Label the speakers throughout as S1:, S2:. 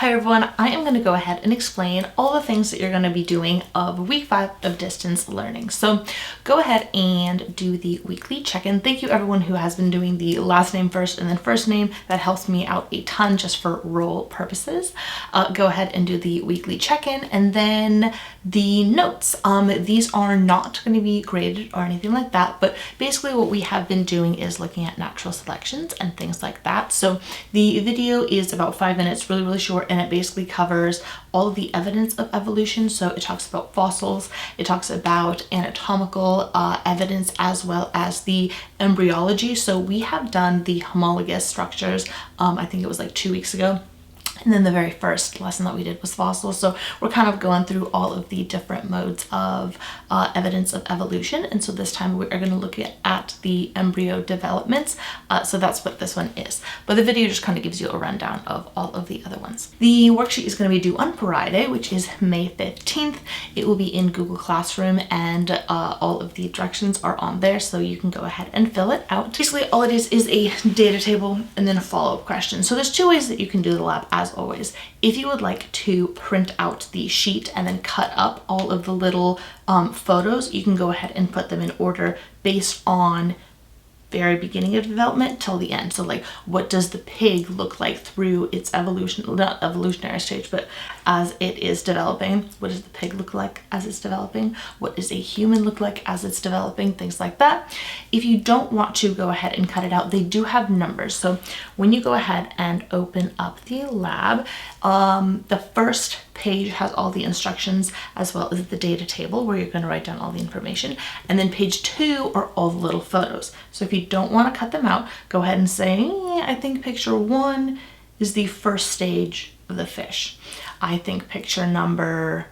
S1: Hi everyone, I am going to go ahead and explain all the things that you're going to be doing of week 5 of distance learning. So go ahead and do the weekly check-in. Thank you everyone who has been doing the last name first and then first name. That helps me out a ton just for role purposes. Go ahead and do the weekly check-in and then the notes. These are not going to be graded or anything like that, but basically what we have been doing is looking at natural selections and things like that. So the video is about 5 minutes, really short, and it basically covers all of the evidence of evolution. So it talks about fossils, it talks about anatomical evidence, as well as the embryology. So we have done the homologous structures, I think it was like 2 weeks ago. And then the very first lesson that we did was fossils. So we're kind of going through all of the different modes of evidence of evolution. And so this time we are going to look at the embryo developments. So that's what this one is. But the video just kind of gives you a rundown of all of the other ones. The worksheet is going to be due on Friday, which is May 15th. It will be in Google Classroom, and all of the directions are on there. So you can go ahead and fill it out. Basically, all it is a data table and then a follow-up question. So there's 2 ways that you can do the lab. As always, if you would like to print out the sheet and then cut up all of the little photos, you can go ahead and put them in order based on very beginning of development till the end. So like, what does the pig look like through its evolution, not evolutionary stage, but as it is developing? What does the pig look like as it's developing? What does a human look like as it's developing? Things like that. If you don't want to go ahead and cut it out, they do have numbers. So when you go ahead and open up the lab, the first page has all the instructions as well as the data table where you're going to write down all the information, and then page 2 are all the little photos. So if you don't want to cut them out, go ahead and say, I think picture 1 is the first stage of the fish. I think picture number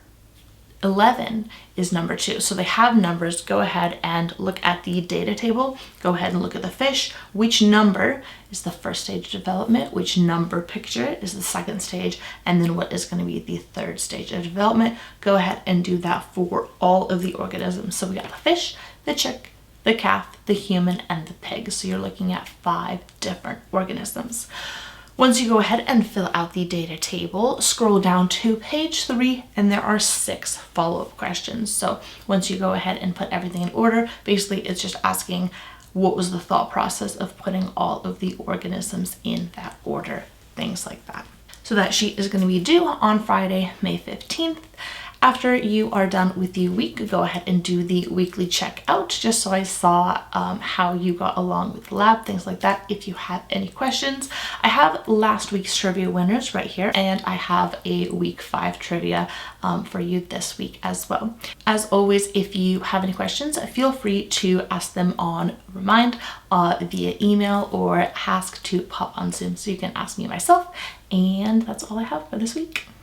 S1: 11 is number 2. So they have numbers. Go ahead and look at the data table. Go ahead and look at the fish. Which number is the first stage of development? Which number picture is the second stage? And then what is going to be the third stage of development? Go ahead and do that for all of the organisms. So we got the fish, the chick, the calf, the human, and the pig. So you're looking at 5 different organisms. Once you go ahead and fill out the data table, scroll down to page 3, and there are 6 follow-up questions. So once you go ahead and put everything in order, basically it's just asking what was the thought process of putting all of the organisms in that order, things like that. So that sheet is going to be due on Friday, May 15th. After you are done with the week, go ahead and do the weekly checkout, just so I saw how you got along with the lab, things like that. If you have any questions, I have last week's trivia winners right here, and I have a week 5 trivia for you this week as well. As always, if you have any questions, feel free to ask them on Remind via email, or ask to pop on Zoom, so you can ask me myself. And that's all I have for this week.